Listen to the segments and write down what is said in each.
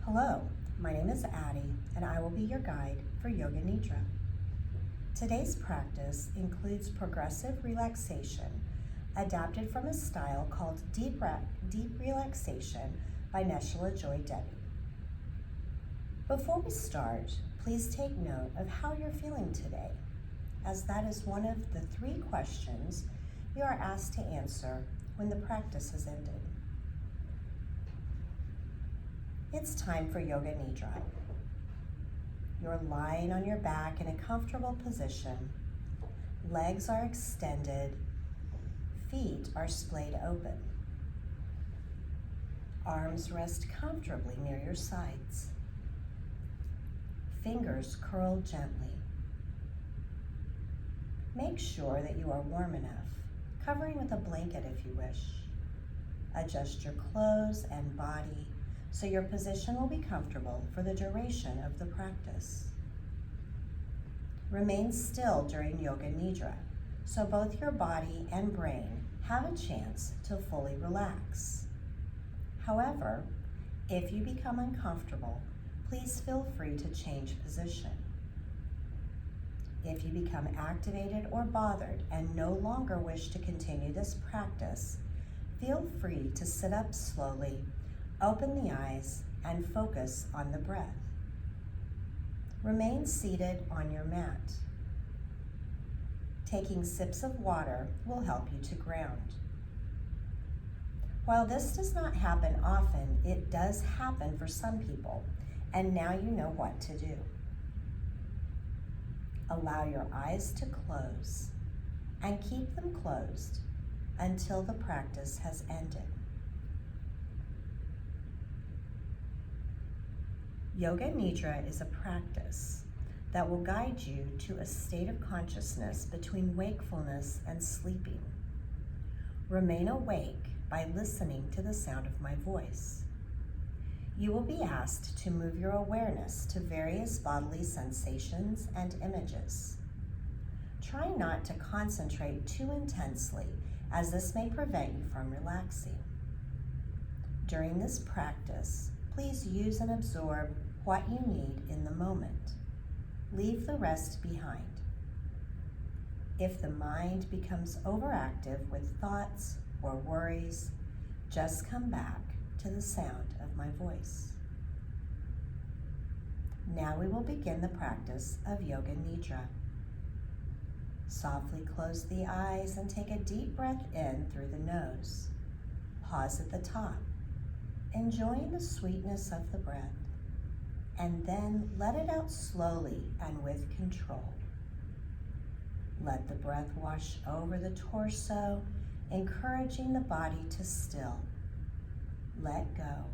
Hello, my name is Addie, and I will be your guide for Yoga Nidra. Today's practice includes progressive relaxation adapted from a style called deep relaxation by Nishela Joy Devi. Before we start, please take note of how you're feeling today, as that is one of the 3 questions you are asked to answer when the practice has ended. It's time for Yoga Nidra. You're lying on your back in a comfortable position. Legs are extended. Feet are splayed open. Arms rest comfortably near your sides. Fingers curl gently. Make sure that you are warm enough, covering with a blanket if you wish. Adjust your clothes and body so your position will be comfortable for the duration of the practice. Remain still during Yoga Nidra, so both your body and brain have a chance to fully relax. However, if you become uncomfortable, please feel free to change position. If you become activated or bothered and no longer wish to continue this practice, feel free to sit up slowly, open the eyes, and focus on the breath. Remain seated on your mat. Taking sips of water will help you to ground. While this does not happen often, it does happen for some people, and now you know what to do. Allow your eyes to close and keep them closed until the practice has ended. Yoga Nidra is a practice that will guide you to a state of consciousness between wakefulness and sleeping. Remain awake by listening to the sound of my voice. You will be asked to move your awareness to various bodily sensations and images. Try not to concentrate too intensely, as this may prevent you from relaxing. During this practice, please use and absorb what you need in the moment. Leave the rest behind. If the mind becomes overactive with thoughts or worries, just come back to the sound of my voice. Now we will begin the practice of Yoga Nidra. Softly close the eyes and take a deep breath in through the nose. Pause at the top, enjoying the sweetness of the breath, and then let it out slowly and with control. Let the breath wash over the torso, encouraging the body to still. Let go.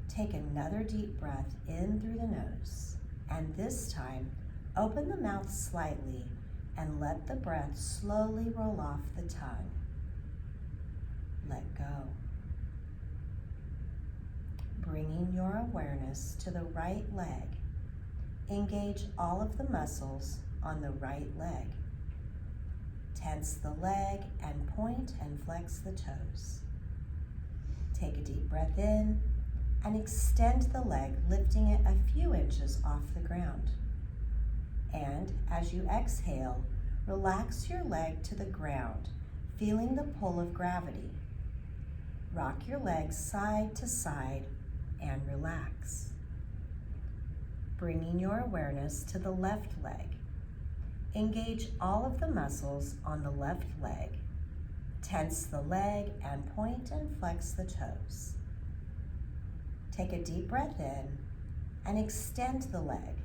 Take another deep breath in through the nose, and this time, open the mouth slightly and let the breath slowly roll off the tongue. Let go. Bringing your awareness to the right leg, engage all of the muscles on the right leg. Tense the leg and point and flex the toes. Take a deep breath in and extend the leg, lifting it a few inches off the ground. And as you exhale, relax your leg to the ground, feeling the pull of gravity. Rock your legs side to side and relax. Bringing your awareness to the left leg. Engage all of the muscles on the left leg. Tense the leg and point and flex the toes. Take a deep breath in and extend the leg,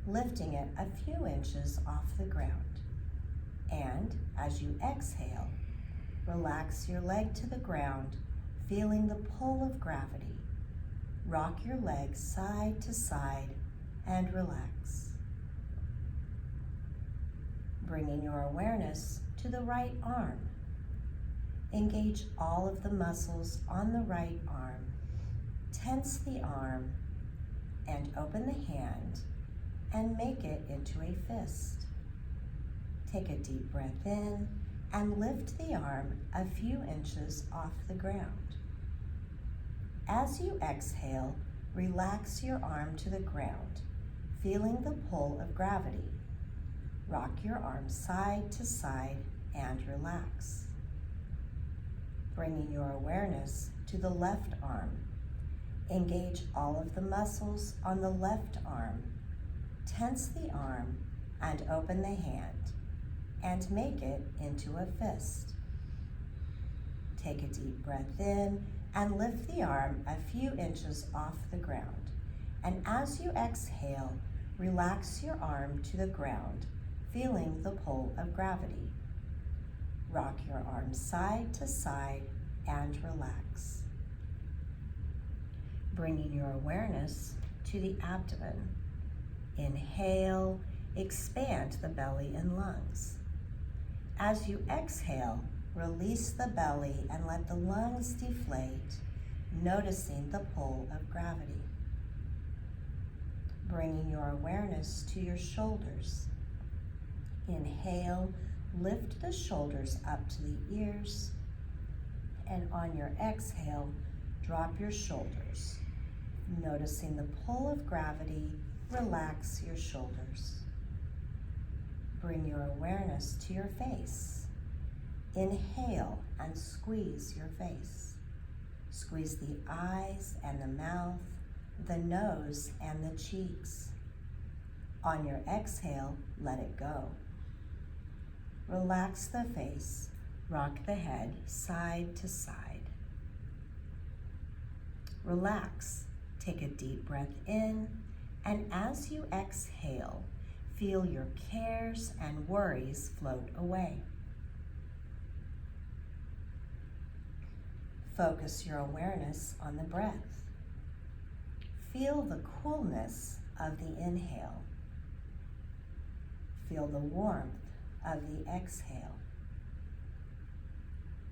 lifting it a few inches off the ground. And as you exhale, relax your leg to the ground, feeling the pull of gravity. Rock your legs side to side and relax. Bringing your awareness to the right arm. Engage all of the muscles on the right arm. Tense the arm and open the hand and make it into a fist. Take a deep breath in and, and lift the arm a few inches off the ground. As you exhale, relax your arm to the ground, feeling the pull of gravity. Rock your arm side to side and relax. Bringing your awareness to the left arm. Engage all of the muscles on the left arm. Tense the arm and open the hand and make it into a fist. Take a deep breath in and lift the arm a few inches off the ground. And as you exhale, relax your arm to the ground, feeling the pull of gravity. Rock your arm side to side and relax. Bringing your awareness to the abdomen. Inhale, expand the belly and lungs. As you exhale, release the belly and let the lungs deflate, noticing the pull of gravity. Bringing your awareness to your shoulders. Inhale, lift the shoulders up to the ears, and on your exhale, drop your shoulders. Noticing the pull of gravity, relax your shoulders. Bring your awareness to your face. Inhale and squeeze your face. Squeeze the eyes and the mouth, the nose and the cheeks. On your exhale, let it go. Relax the face. Rock the head side to side. Relax. Take a deep breath in, and as you exhale, feel your cares and worries float away. Focus your awareness on the breath. Feel the coolness of the inhale. Feel the warmth of the exhale.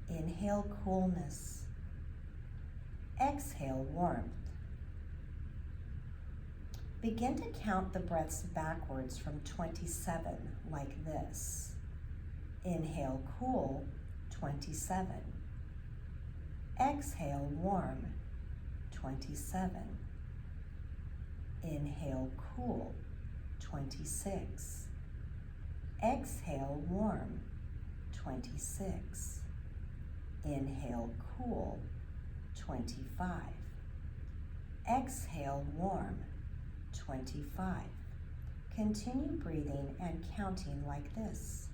Inhale coolness. Exhale warmth. Begin to count the breaths backwards from 27, like this. Inhale cool, 27. Exhale warm, 27. Inhale cool, 26. Exhale warm, 26. Inhale cool, 25. Exhale warm, 25. Continue breathing and counting like this.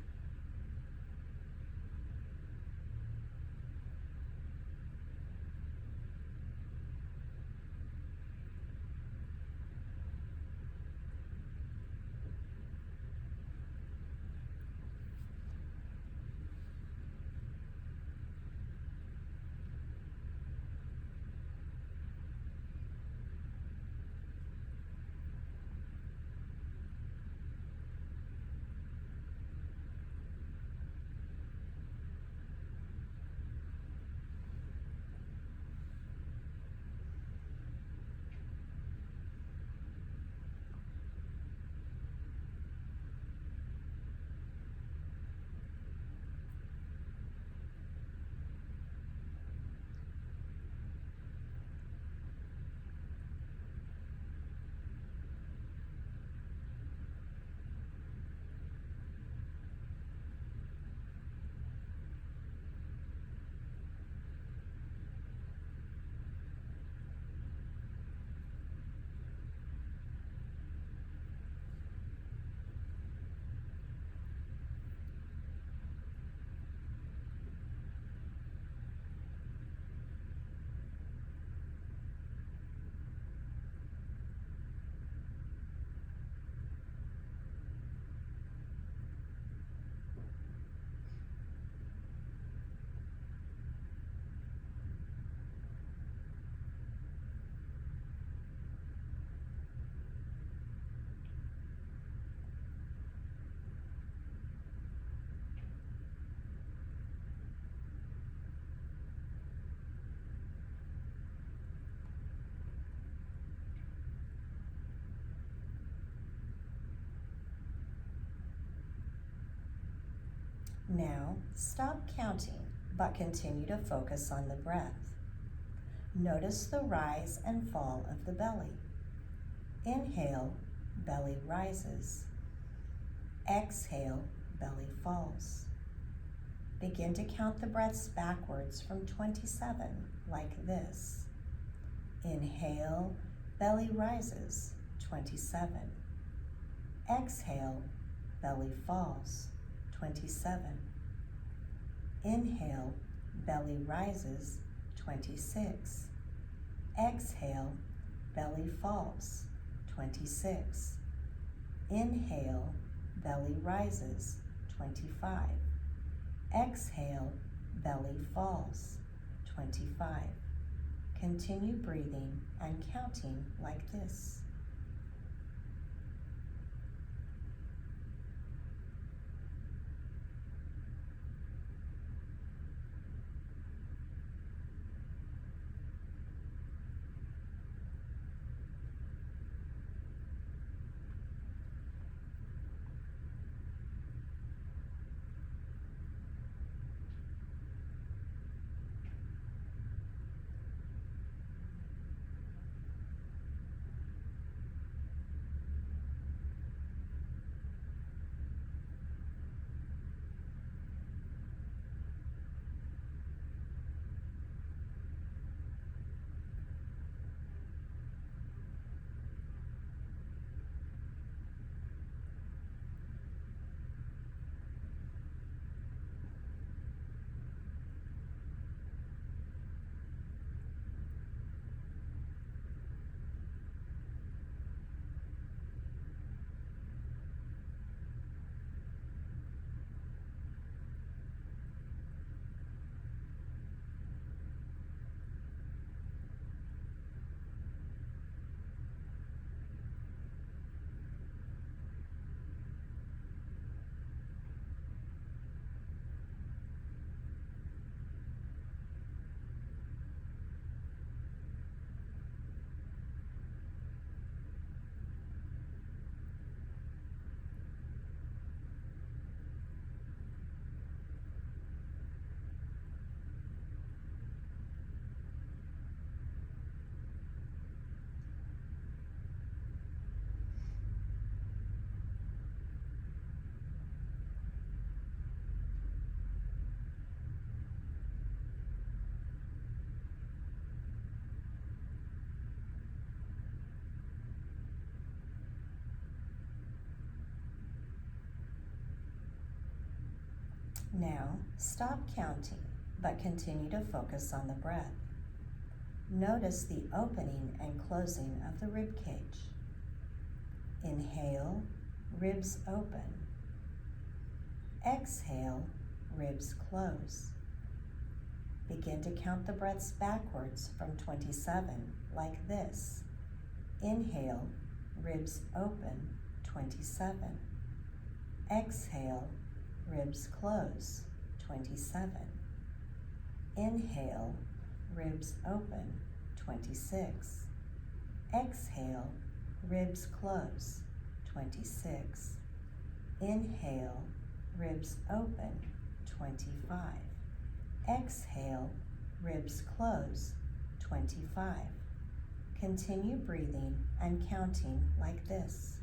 Now, stop counting, but continue to focus on the breath. Notice the rise and fall of the belly. Inhale, belly rises. Exhale, belly falls. Begin to count the breaths backwards from 27, like this. Inhale, belly rises, 27. Exhale, belly falls, 27. Inhale, belly rises, 26. Exhale, belly falls, 26. Inhale, belly rises, 25. Exhale, belly falls, 25. Continue breathing and counting like this. Now, stop counting, but continue to focus on the breath. Notice the opening and closing of the rib cage. Inhale, ribs open. Exhale, ribs close. Begin to count the breaths backwards from 27, like this. Inhale, ribs open, 27. Exhale, ribs close, 27. Inhale, ribs open, 26. Exhale, ribs close, 26. Inhale, ribs open, 25. Exhale, ribs close, 25. Continue breathing and counting like this.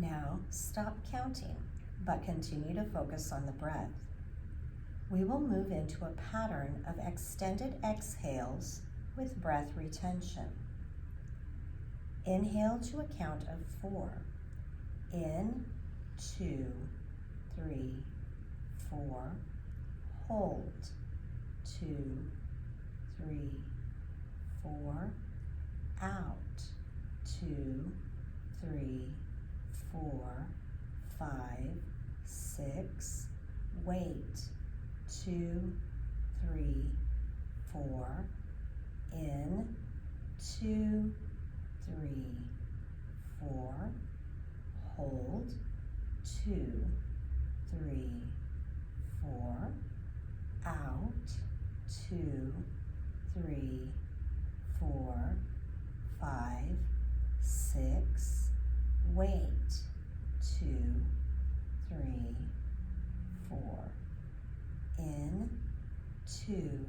Now stop counting, but continue to focus on the breath. We will move into a pattern of extended exhales with breath retention. Inhale to a count of 4. In, 2, 3, 4. Hold, 2, 3, 4. Out, 2, 3, 4, 5, 6. Wait, 2, 3, 4. In, 2, 3, 4. Hold, 2, 3, 4. Out, 2, 3, 4, 5, 6. Wait, 2, 3, 4. In, 2,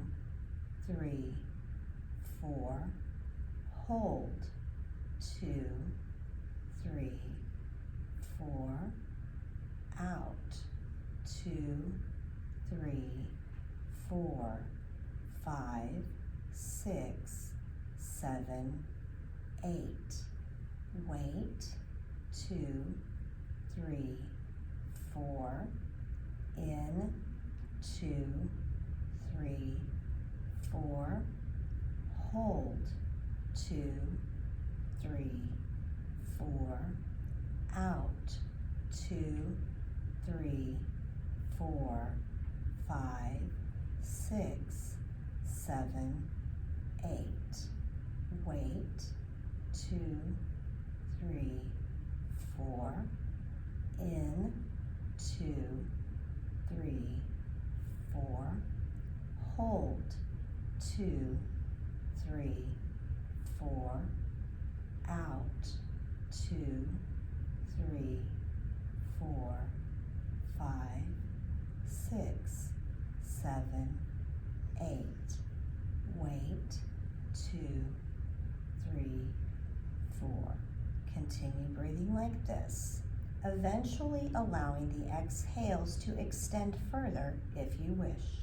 3, 4. Hold, 2, 3, 4. Out, 2, 3, 4, 5, 6, 7, 8. Wait, 2, 3, 4. In, 2, 3, 4. Hold, 2, 3, 4. Out, 2, 3, 4, 5, 6, 7, 8. Wait, 2, 3, 4. In, 2, 3, 4. Hold, 2, 3, 4. Out, 2, 3, 4, 5, 6, 7, 8. Wait, 2, 3, 4. Continue breathing like this, eventually allowing the exhales to extend further if you wish.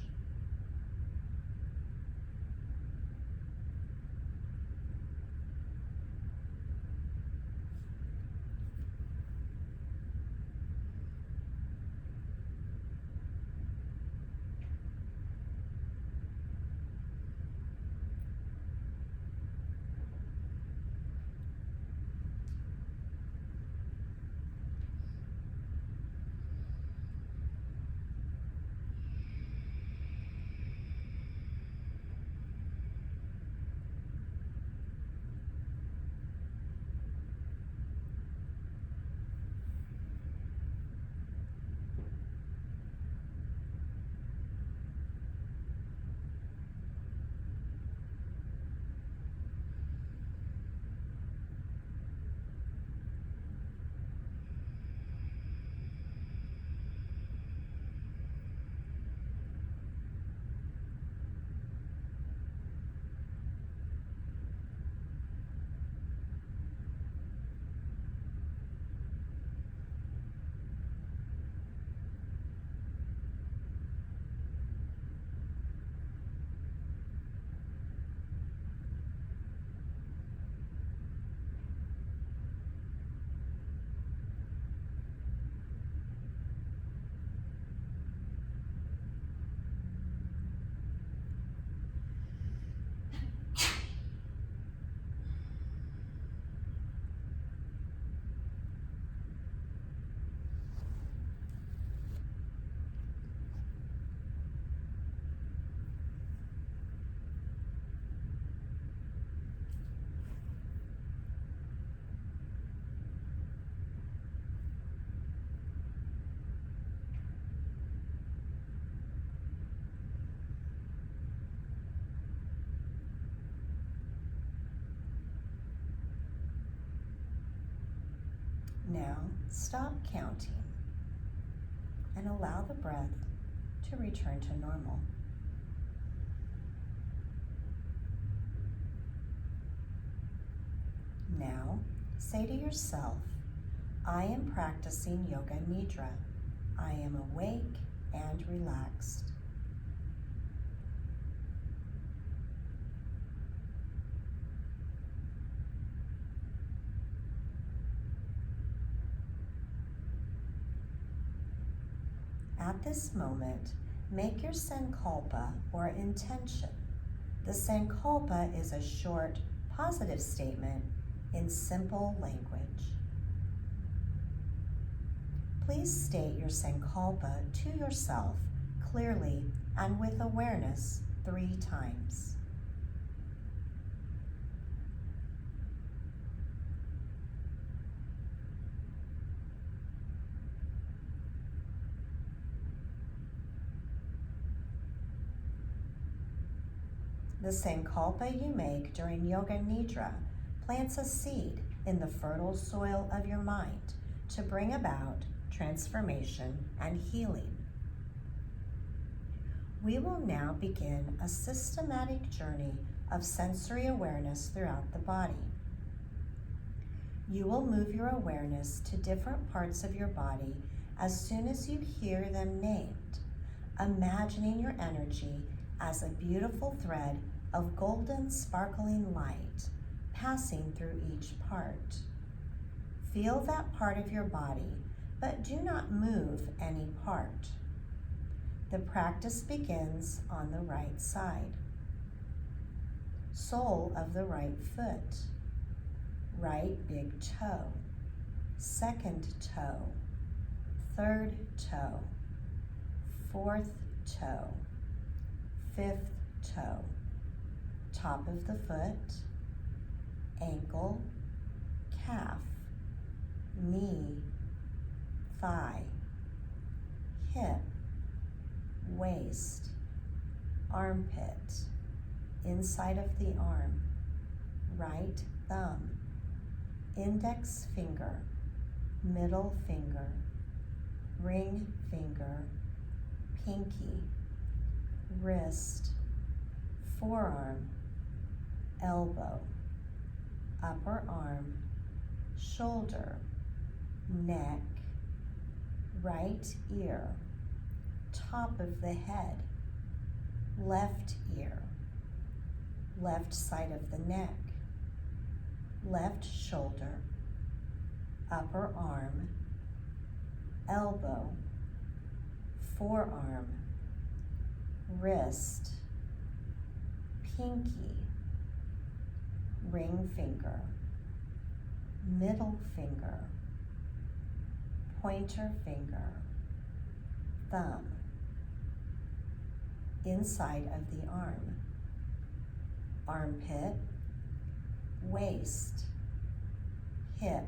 Now stop counting and allow the breath to return to normal. Now say to yourself, I am practicing Yoga Nidra. I am awake and relaxed. At this moment, make your sankalpa or intention. The sankalpa is a short, positive statement in simple language. Please state your sankalpa to yourself clearly and with awareness 3 times. The sankalpa you make during Yoga Nidra plants a seed in the fertile soil of your mind to bring about transformation and healing. We will now begin a systematic journey of sensory awareness throughout the body. You will move your awareness to different parts of your body as soon as you hear them named, imagining your energy as a beautiful thread of golden sparkling light passing through each part. Feel that part of your body, but do not move any part. The practice begins on the right side. Sole of the right foot, right big toe, second toe, third toe, fourth toe, fifth toe, top of the foot, ankle, calf, knee, thigh, hip, waist, armpit, inside of the arm, right thumb, index finger, middle finger, ring finger, pinky, wrist, forearm, elbow, upper arm, shoulder, neck, right ear, top of the head, left ear, left side of the neck, left shoulder, upper arm, elbow, forearm, wrist, pinky, ring finger, middle finger, pointer finger, thumb, inside of the arm, armpit, waist, hip,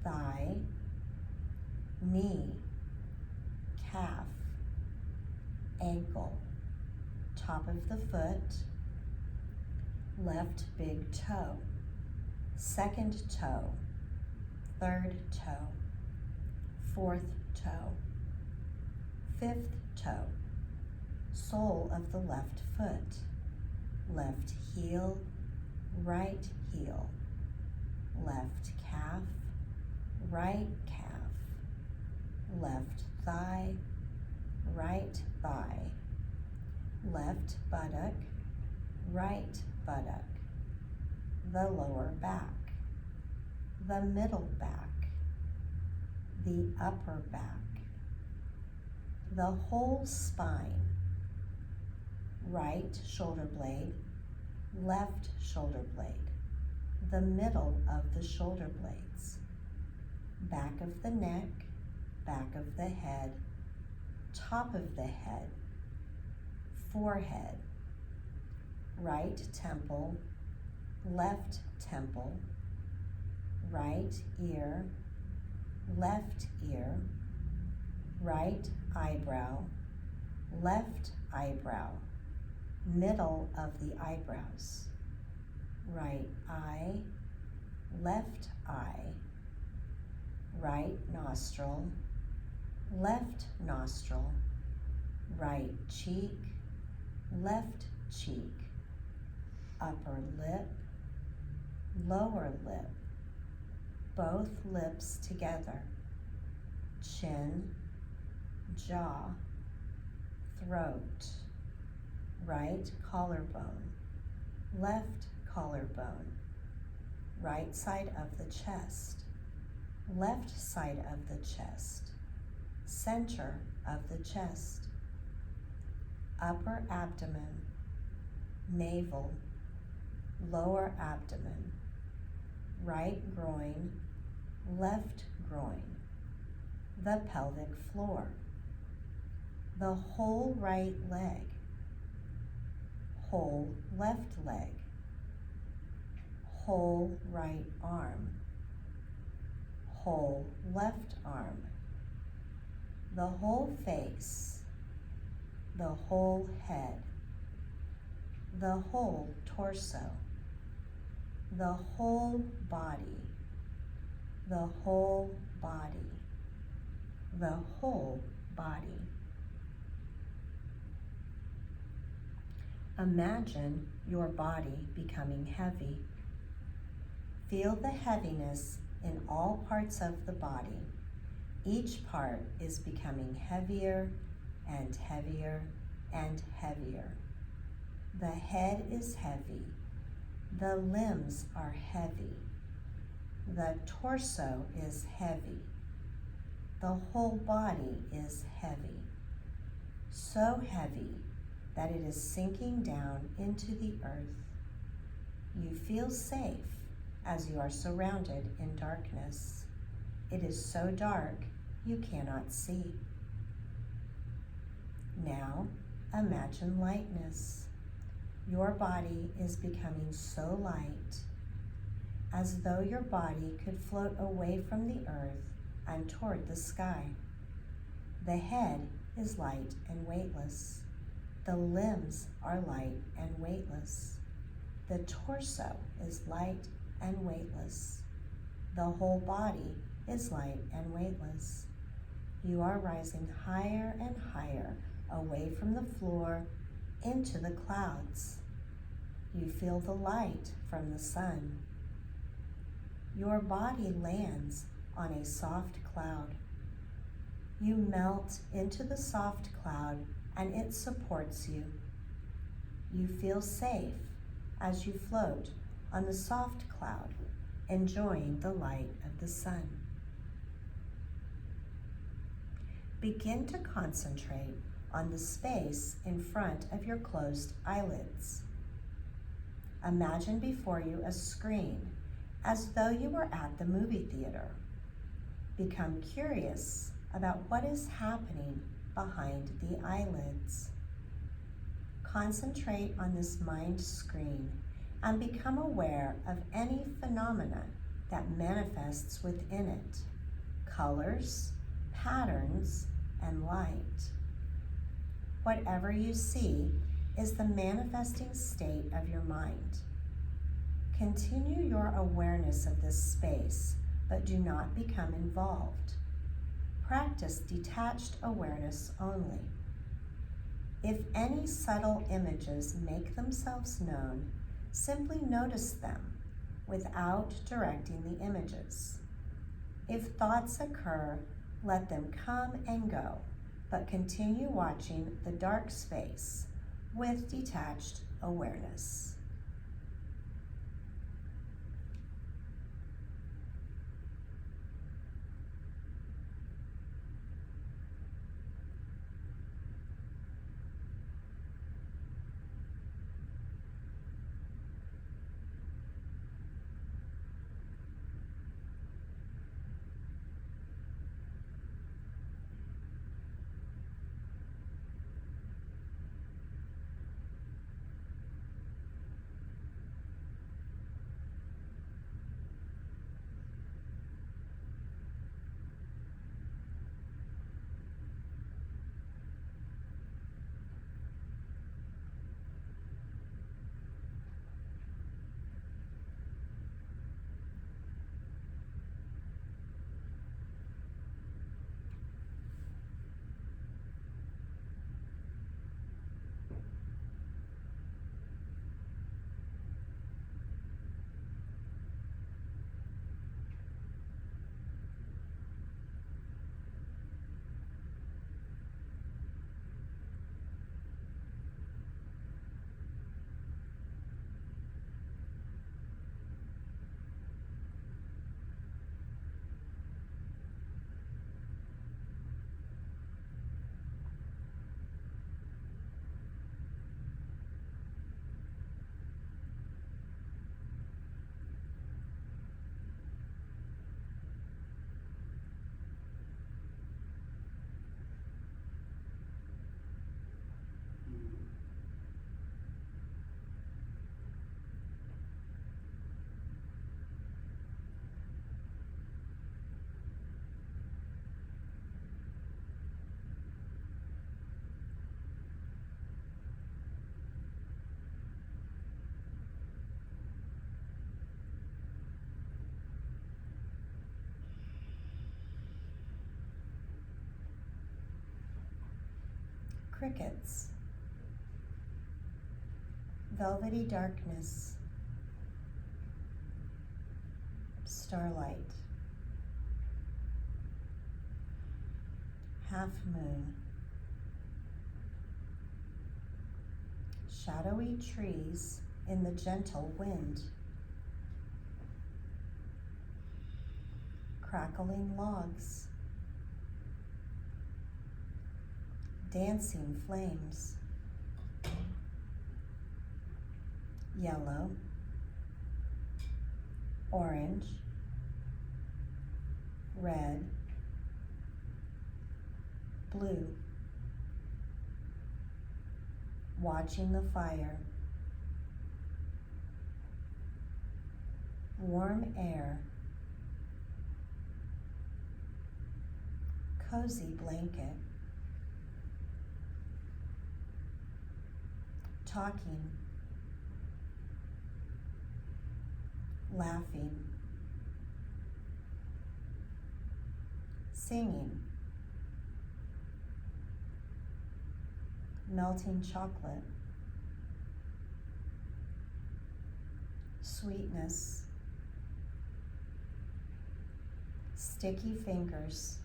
thigh, knee, calf, ankle, top of the foot, left big toe, second toe, third toe, fourth toe, fifth toe, sole of the left foot, left heel, right heel, left calf, right calf, left thigh, right thigh, left buttock, right buttock, the lower back, the middle back, the upper back, the whole spine, right shoulder blade, left shoulder blade, the middle of the shoulder blades, back of the neck, back of the head, top of the head, forehead, right temple, left temple, right ear, left ear, right eyebrow, left eyebrow, middle of the eyebrows, right eye, left eye, right nostril, left nostril, right cheek, left cheek, upper lip, lower lip, both lips together, chin, jaw, throat, right collarbone, left collarbone, right side of the chest, left side of the chest, center of the chest, upper abdomen, navel, lower abdomen, right groin, left groin, the pelvic floor, the whole right leg, whole left leg, whole right arm, whole left arm, the whole face, the whole head, the whole torso, the whole body, the whole body, the whole body. Imagine your body becoming heavy. Feel the heaviness in all parts of the body. Each part is becoming heavier and heavier and heavier. The head is heavy. The limbs are heavy. The torso is heavy. The whole body is heavy. So heavy that it is sinking down into the earth. You feel safe as you are surrounded in darkness. It is so dark you cannot see. Now imagine lightness. Your body is becoming so light, as though your body could float away from the earth and toward the sky. The head is light and weightless. The limbs are light and weightless. The torso is light and weightless. The whole body is light and weightless. You are rising higher and higher away from the floor into the clouds. You feel the light from the sun. Your body lands on a soft cloud. You melt into the soft cloud and it supports you. You feel safe as you float on the soft cloud, enjoying the light of the sun. Begin to concentrate on the space in front of your closed eyelids. Imagine before you a screen as though you were at the movie theater. Become curious about what is happening behind the eyelids. Concentrate on this mind screen and become aware of any phenomena that manifests within it, colors, patterns, and light. Whatever you see is the manifesting state of your mind. Continue your awareness of this space, but do not become involved. Practice detached awareness only. If any subtle images make themselves known, simply notice them without directing the images. If thoughts occur, let them come and go, but continue watching the dark space with detached awareness. crickets, velvety darkness, starlight, half moon, shadowy trees in the gentle wind, crackling logs, dancing flames, yellow, orange, red, blue, watching the fire, warm air, cozy blanket, talking, laughing, singing, melting chocolate, sweetness, sticky fingers,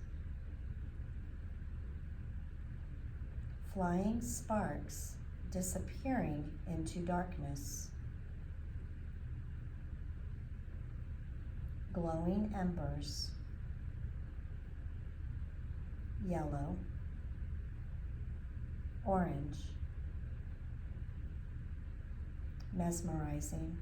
flying sparks disappearing into darkness, glowing embers, yellow, orange, mesmerizing,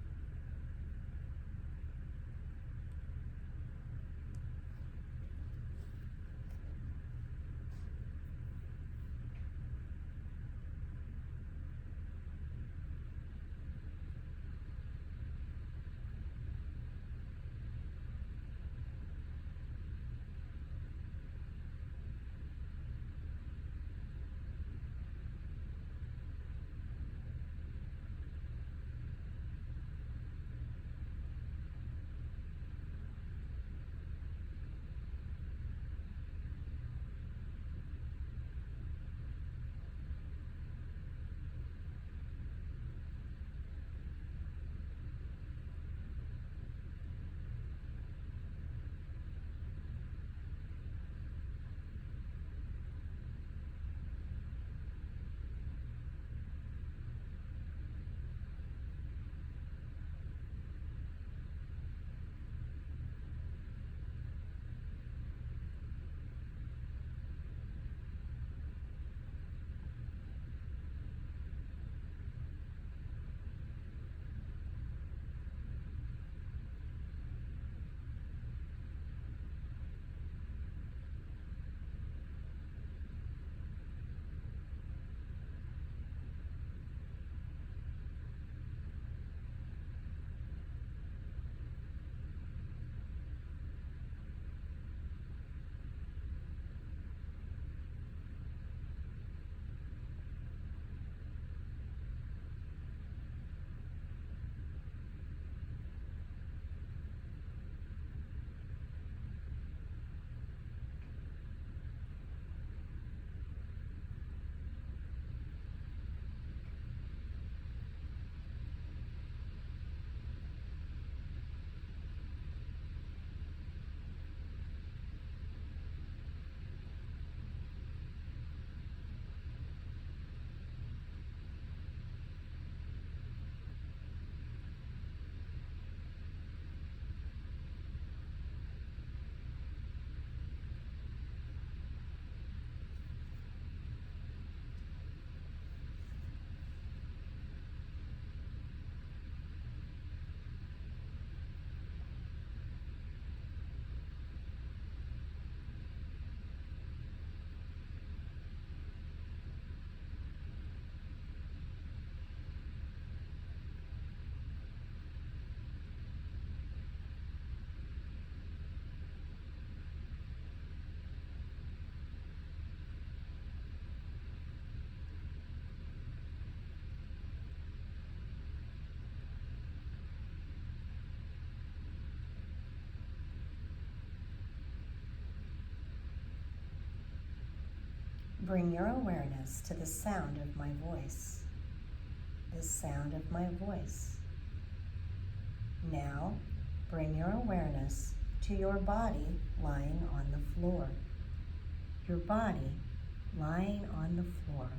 Bring your awareness to the sound of my voice. The sound of my voice. Now, bring your awareness to your body lying on the floor. Your body lying on the floor.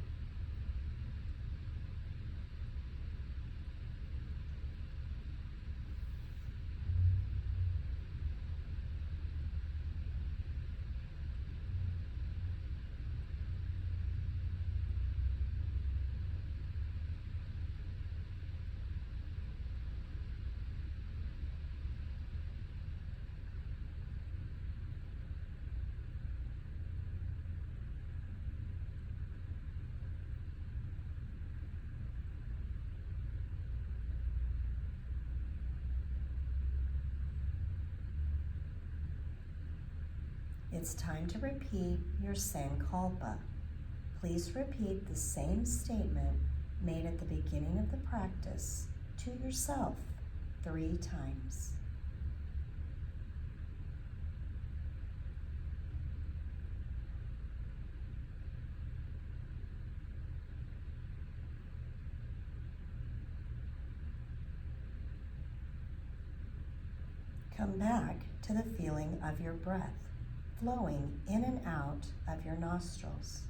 It's time to repeat your sankalpa. Please repeat the same statement made at the beginning of the practice to yourself 3 times. Come back to the feeling of your breath flowing in and out of your nostrils.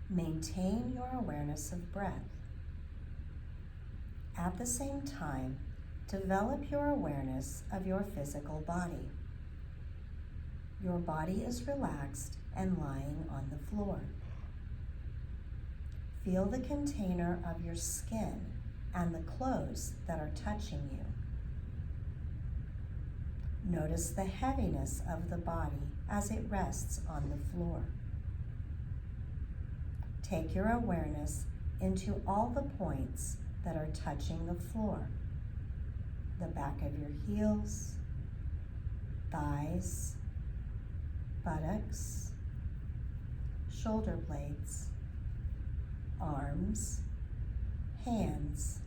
Maintain your awareness of breath. At the same time, develop your awareness of your physical body. Your body is relaxed and lying on the floor. Feel the container of your skin and the clothes that are touching you. Notice the heaviness of the body as it rests on the floor. Take your awareness into all the points that are touching the floor. The back of your heels, thighs, buttocks, shoulder blades, arms, hands,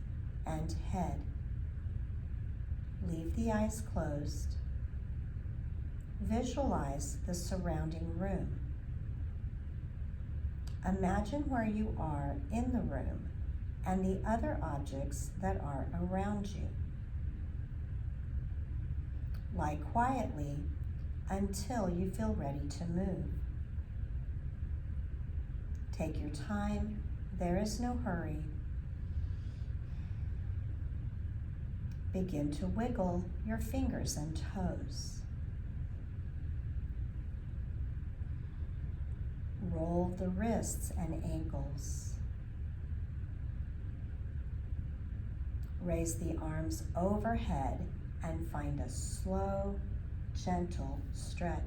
and head. Leave the eyes closed. Visualize the surrounding room. Imagine where you are in the room and the other objects that are around you. Lie quietly until you feel ready to move. Take your time, there is no hurry. Begin to wiggle your fingers and toes. Roll the wrists and ankles. Raise the arms overhead and find a slow, gentle stretch.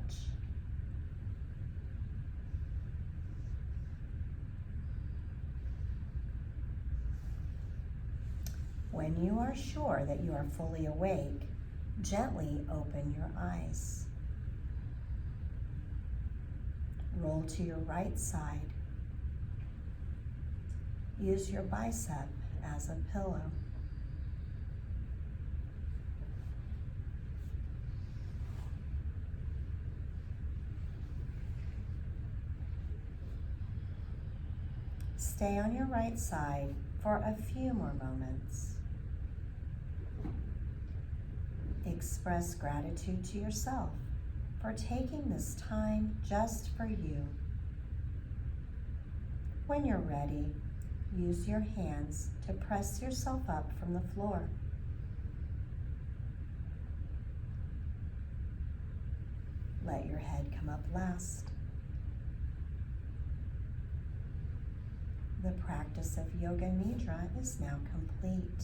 When you are sure that you are fully awake, gently open your eyes. Roll to your right side. Use your bicep as a pillow. Stay on your right side for a few more moments. Express gratitude to yourself for taking this time just for you. When you're ready, use your hands to press yourself up from the floor. Let your head come up last. The practice of Yoga Nidra is now complete.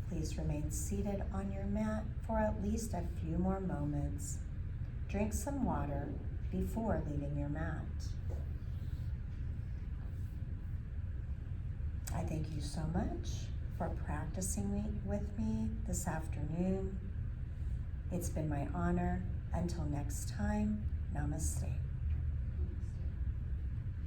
Please remain seated on your mat for at least a few more moments. Drink some water before leaving your mat. I thank you so much for practicing with me this afternoon. It's been my honor. Until next time, namaste.